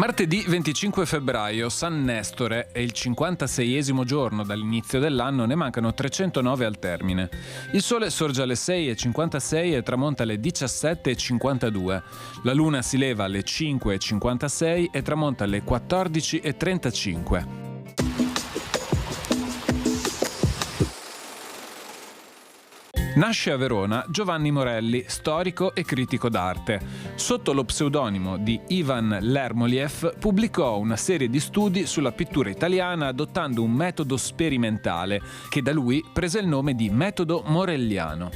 Martedì 25 febbraio, San Nestore, è il 56esimo giorno dall'inizio dell'anno, ne mancano 309 al termine. Il sole sorge alle 6:56 e tramonta alle 17:52. La luna si leva alle 5:56 e tramonta alle 14:35. Nasce a Verona Giovanni Morelli, storico e critico d'arte. Sotto lo pseudonimo di Ivan Lermoliev pubblicò una serie di studi sulla pittura italiana adottando un metodo sperimentale che da lui prese il nome di metodo morelliano.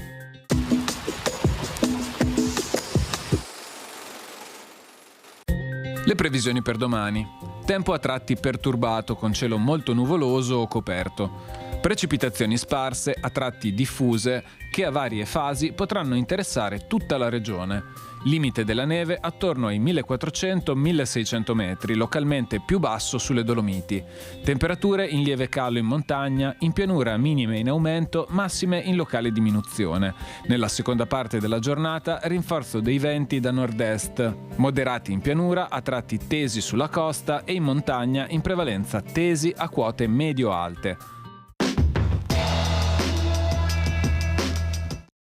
Le previsioni per domani. Tempo a tratti perturbato con cielo molto nuvoloso o coperto. Precipitazioni sparse, a tratti diffuse, che a varie fasi potranno interessare tutta la regione. Limite della neve attorno ai 1400-1600 metri, localmente più basso sulle Dolomiti. Temperature in lieve calo in montagna, in pianura minime in aumento, massime in locale diminuzione. Nella seconda parte della giornata rinforzo dei venti da nord-est, moderati in pianura, a tratti tesi sulla costa e in montagna in prevalenza tesi a quote medio-alte.